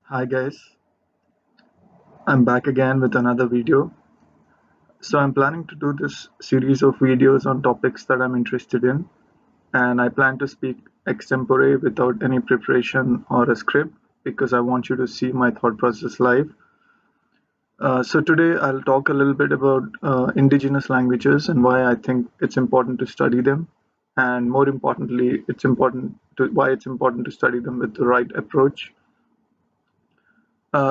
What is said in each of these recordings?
Hi guys, I'm back again with another video. So I'm planning to do this series of videos on topics that I'm interested in, and I plan to speak extempore without any preparation or a script because I want you to see my thought process live. So today I'll talk a little bit about indigenous languages and why I think it's important to study them, and more importantly, why it's important to study them with the right approach.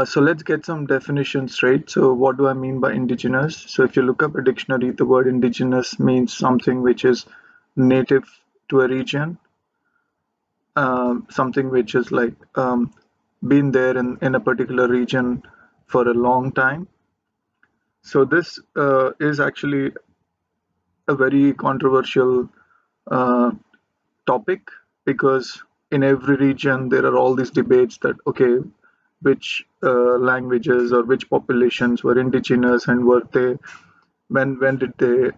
So let's get some definitions straight. So what do I mean by indigenous? So if you look up a dictionary, the word indigenous means something which is native to a region, something which is like been there in a particular region for a long time. So this is actually a very controversial uh, topic because in every region there are all these debates that okay, which languages or which populations were indigenous and were they when did they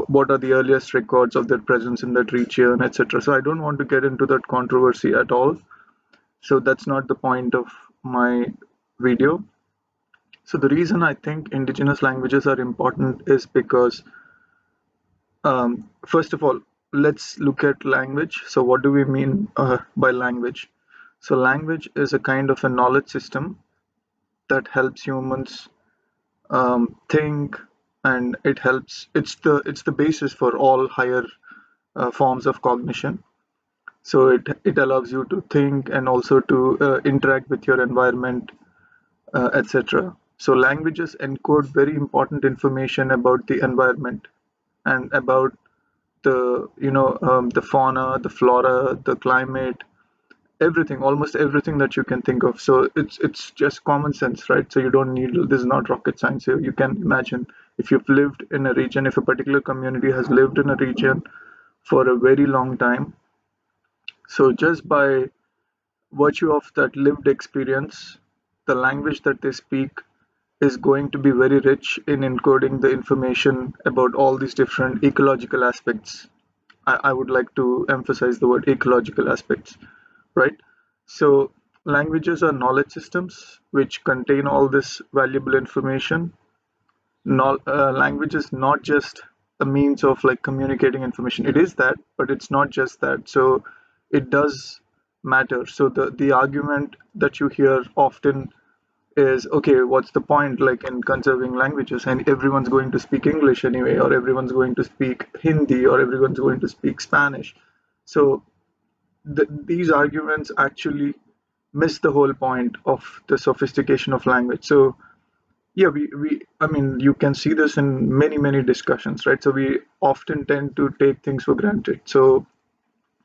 what are the earliest records of their presence in that region, etc. So I don't want to get into that controversy at all, so that's not the point of my video. So the reason I think indigenous languages are important is because first of all, let's look at language. So what do we mean by language? So language is a kind of a knowledge system that helps humans think, and it's the basis for all higher forms of cognition. So it allows you to think and also to interact with your environment, etc. So languages encode very important information about the environment and about the fauna, the flora, the climate, everything, almost everything that you can think of. So it's just common sense, right? So you don't need, this is not rocket science here. You can imagine if you've lived in a region, if a particular community has lived in a region for a very long time, so just by virtue of that lived experience, the language that they speak is going to be very rich in encoding the information about all these different ecological aspects. I would like to emphasize the word ecological aspects, right? So languages are knowledge systems which contain all this valuable information. Language is not just a means of like communicating information. It is that, but it's not just that. So it does matter. So the argument that you hear often is okay, what's the point like in conserving languages, and everyone's going to speak English anyway, or everyone's going to speak Hindi, or everyone's going to speak Spanish. So these arguments actually miss the whole point of the sophistication of language. So yeah, we I mean you can see this in many discussions, right? So we often tend to take things for granted. So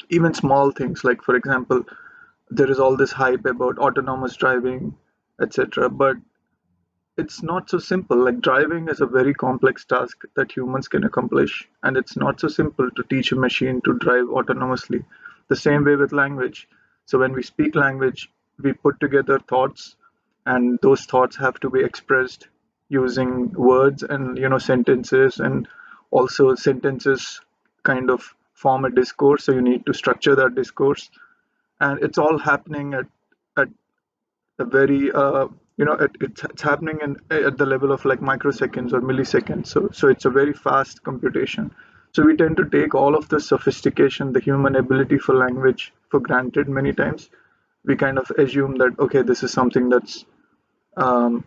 even small things like, for example, there is all this hype about autonomous driving, etc. But it's not so simple. Like driving is a very complex task that humans can accomplish, and it's not so simple to teach a machine to drive autonomously. The same way with language. So when we speak language, we put together thoughts, and those thoughts have to be expressed using words and sentences, and also sentences kind of form a discourse. So you need to structure that discourse, and it's all happening at a very it's happening at the level of like microseconds or milliseconds, so it's a very fast computation. So we tend to take all of the sophistication, the human ability for language, for granted many times. We kind of assume that okay, this is something that's um,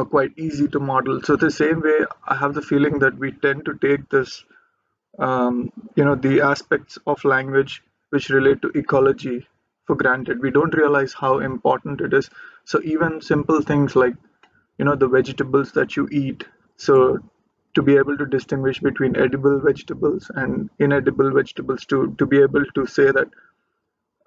quite easy to model. So the same way, I have the feeling that we tend to take this the aspects of language which relate to ecology for granted. We don't realize how important it is. So even simple things like, the vegetables that you eat. So to be able to distinguish between edible vegetables and inedible vegetables, to be able to say that,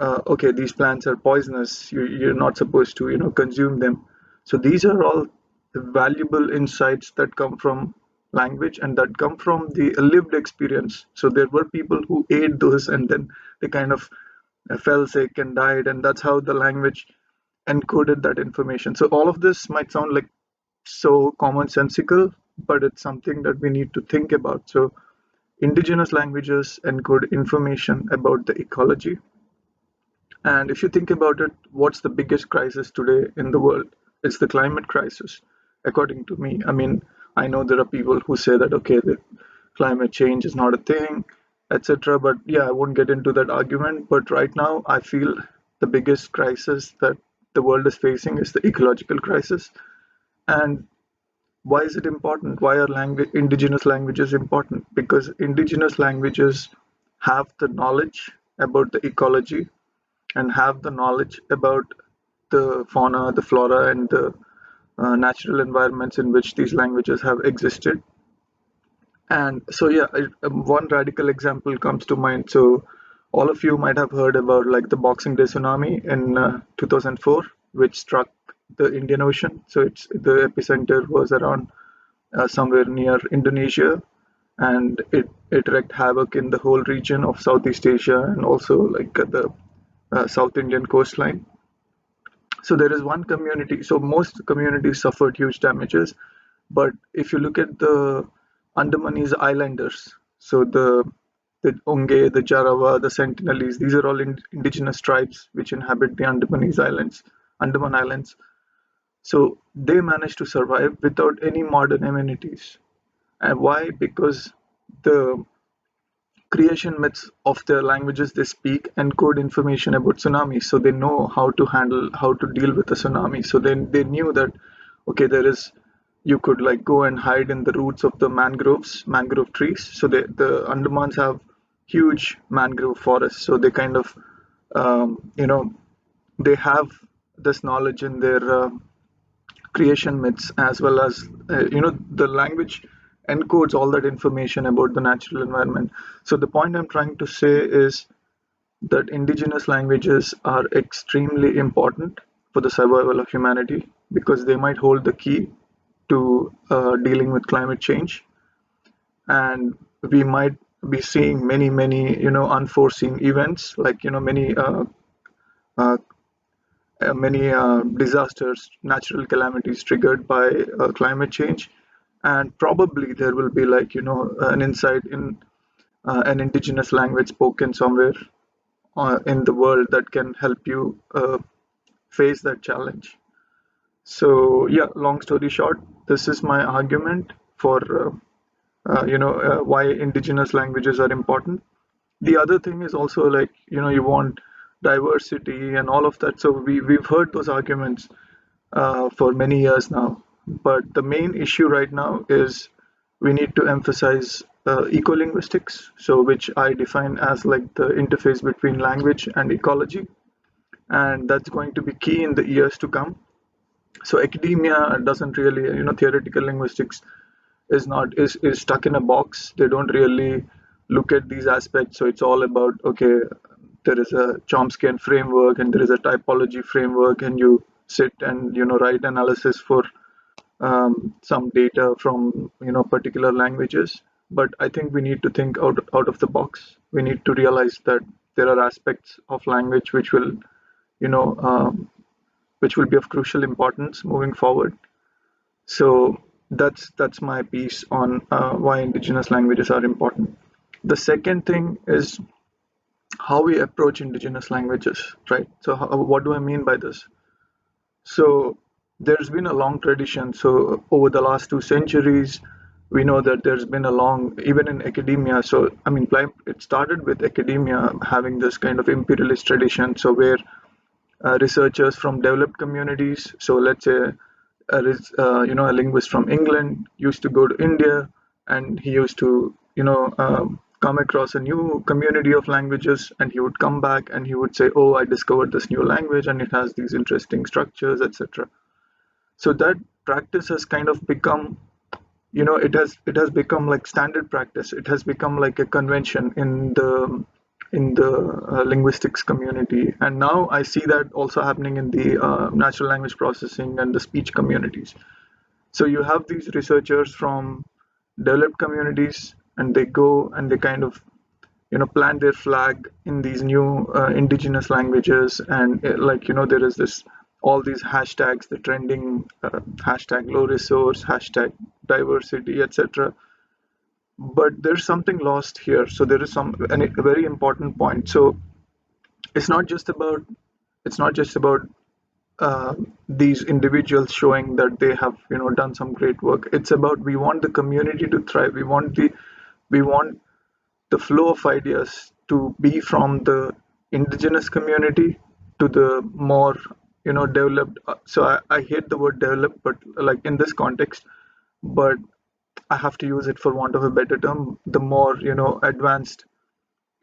okay, these plants are poisonous. You're not supposed to, consume them. So these are all valuable insights that come from language and that come from the lived experience. So there were people who ate those and then they kind of fell sick and died, and that's how the language encoded that information. So all of this might sound like so commonsensical, but it's something that we need to think about. So indigenous languages encode information about the ecology, And if you think about it, what's the biggest crisis today in the world? It's the climate crisis, according to me. I mean, I know there are people who say that, okay, the climate change is not a thing, etc. But yeah, I won't get into that argument. But right now, I feel the biggest crisis that the world is facing is the ecological crisis. And why is it important? Why are indigenous languages important? Because indigenous languages have the knowledge about the ecology and have the knowledge about the fauna, the flora, and the natural environments in which these languages have existed. And so, yeah, one radical example comes to mind. So, all of you might have heard about like the Boxing Day tsunami in 2004, which struck the Indian Ocean. So, it's the epicenter was around somewhere near Indonesia, and it wreaked havoc in the whole region of Southeast Asia and also like the South Indian coastline. So there is one community. So most communities suffered huge damages, but if you look at the Andamanese Islanders, so the Onge, the Jarawa, the Sentinelese, these are all indigenous tribes which inhabit the Andaman Islands. So they managed to survive without any modern amenities. And why? Because the creation myths of their languages they speak encode information about tsunamis, so they know how to deal with a tsunami. So then they knew that okay, there is you could like go and hide in the roots of the mangrove trees. So the Andamans have huge mangrove forests, so they kind of they have this knowledge in their creation myths, as well as the language encodes all that information about the natural environment. So the point I'm trying to say is that indigenous languages are extremely important for the survival of humanity, because they might hold the key to dealing with climate change. And we might be seeing many unforeseen events, like uh, many disasters, natural calamities triggered by climate change. And probably there will be like an insight in an indigenous language spoken somewhere in the world that can help you face that challenge. So yeah, long story short, this is my argument for why indigenous languages are important. The other thing is also like you want diversity and all of that. So we've heard those arguments for many years now. But the main issue right now is we need to emphasize ecolinguistics, so which I define as like the interface between language and ecology, and that's going to be key in the years to come. So academia doesn't really, theoretical linguistics is stuck in a box. They don't really look at these aspects. So it's all about okay, there is a Chomskyan framework and there is a typology framework, and you sit and write analysis for some data from particular languages. But I think we need to think out of the box. We need to realize that there are aspects of language which will you know which will be of crucial importance moving forward. So that's my piece on why indigenous languages are important. The second thing is how we approach indigenous languages, right? So what do I mean by this? So there's been a long tradition. So over the last 2 centuries, we know that there's been a long, even in academia. So I mean, it started with academia having this kind of imperialist tradition. So where researchers from developed communities. So let's say a linguist from England used to go to India, and he used to come across a new community of languages, and he would come back and he would say, "Oh, I discovered this new language, and it has these interesting structures, etc." So that practice has kind of become it has become like standard practice. It has become like a convention in the linguistics community, and now I see that also happening in the natural language processing and the speech communities. So you have these researchers from developed communities, and they go and they kind of plant their flag in these new indigenous languages. And like there is this all these hashtags, the trending hashtag low resource, hashtag diversity, etc. But there's something lost here. So there is a very important point. So it's not just about it's not just about uh, these individuals showing that they have done some great work. It's about we want the community to thrive. We want the flow of ideas to be from the indigenous community to the more developed. So I hate the word developed, but like in this context, but I have to use it for want of a better term. The more advanced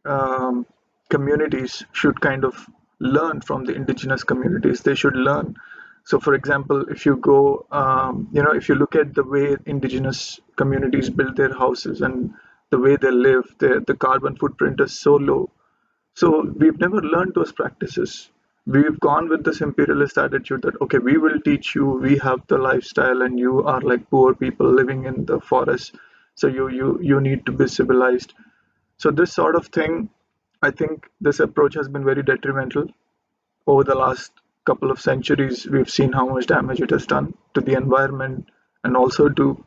um, communities should kind of learn from the indigenous communities. They should learn. So, for example, if you go, if you look at the way indigenous communities build their houses and the way they live, the carbon footprint is so low. So, we've never learned those practices. We've gone with this imperialist attitude that, okay, we will teach you, we have the lifestyle, and you are like poor people living in the forest. So, you need to be civilized. So this sort of thing, I think this approach has been very detrimental. Over the last couple of centuries, we've seen how much damage it has done to the environment and also to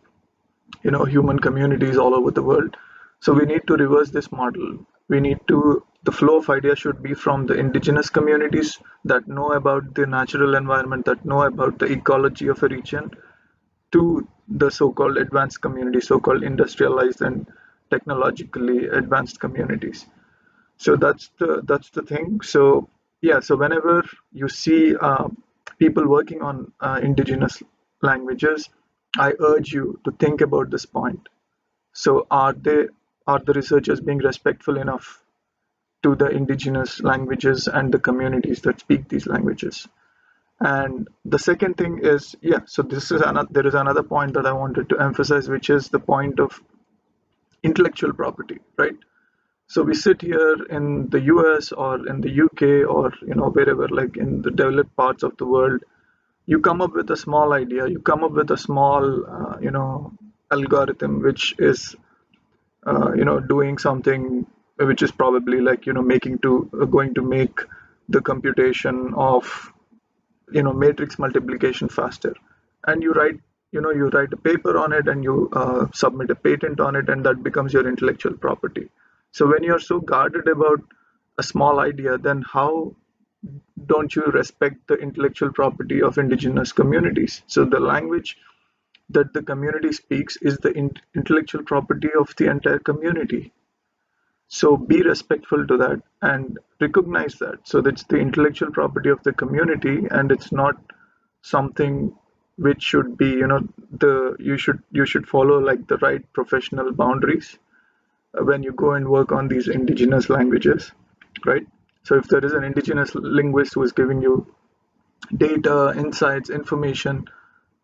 human communities all over the world. So we need to reverse this model. We need to the flow of ideas should be from the indigenous communities that know about the natural environment, that know about the ecology of a region, to the so-called advanced communities, so-called industrialized and technologically advanced communities. So that's the thing. So yeah, so whenever you see people working on indigenous languages, I urge you to think about this point. So are the researchers being respectful enough to the indigenous languages and the communities that speak these languages? And the second thing is, yeah, so there is another point that I wanted to emphasize, which is the point of intellectual property, right? So we sit here in the US or in the UK or wherever, like in the developed parts of the world, you come up with a small idea, you come up with a small algorithm which is doing something which is probably like making to going to make the computation of matrix multiplication faster, and you write a paper on it and you submit a patent on it, and that becomes your intellectual property. So when you're so guarded about a small idea, then how don't you respect the intellectual property of indigenous communities? So the language that the community speaks is the intellectual property of the entire community. So be respectful to that and recognize that. So that's the intellectual property of the community, and it's not something which should be, the you should follow like the right professional boundaries when you go and work on these indigenous languages, right? So if there is an indigenous linguist who is giving you data, insights, information,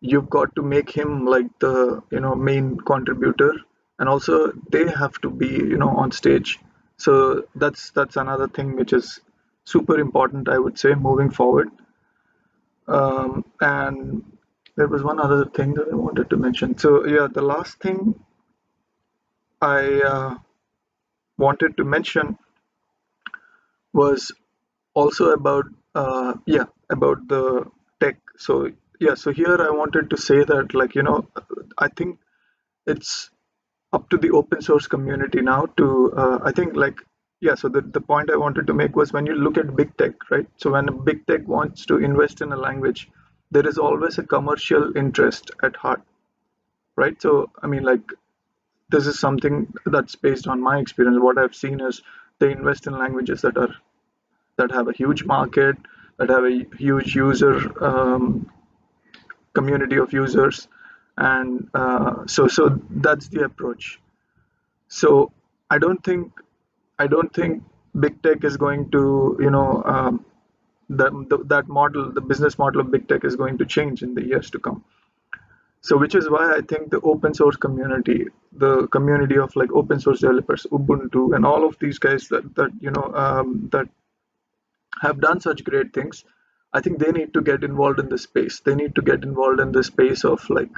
you've got to make him like the main contributor, and also they have to be on stage. So that's another thing which is super important, I would say, moving forward. And there was one other thing that I wanted to mention. So yeah, the last thing I wanted to mention was also about about the tech. So yeah, so here I wanted to say that, like, I think it's up to the open source community now to I think, like, yeah, so the point I wanted to make was, when you look at big tech, right? So when a big tech wants to invest in a language, there is always a commercial interest at heart, right? So I mean, like, this is something that's based on my experience. What I've seen is they invest in languages that have a huge market, that have a huge user community of users, and so that's the approach. So I don't think I don't think big tech is going to that model, the business model of big tech, is going to change in the years to come. So which is why I think the open source community, the community of like open source developers, Ubuntu, and all of these guys that have done such great things, I think they need to get involved in this space. They need to get involved in the space of like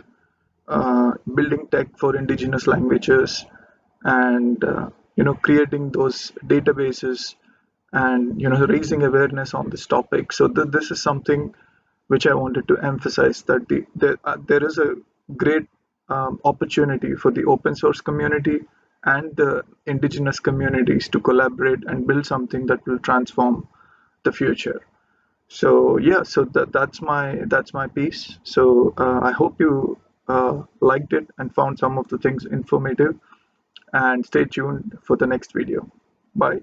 building tech for indigenous languages, and creating those databases, and raising awareness on this topic. So this is something which I wanted to emphasize, that there is a great opportunity for the open source community and the indigenous communities to collaborate and build something that will transform the future. So yeah, so that's my piece. So I hope you liked it and found some of the things informative, and stay tuned for the next video. Bye.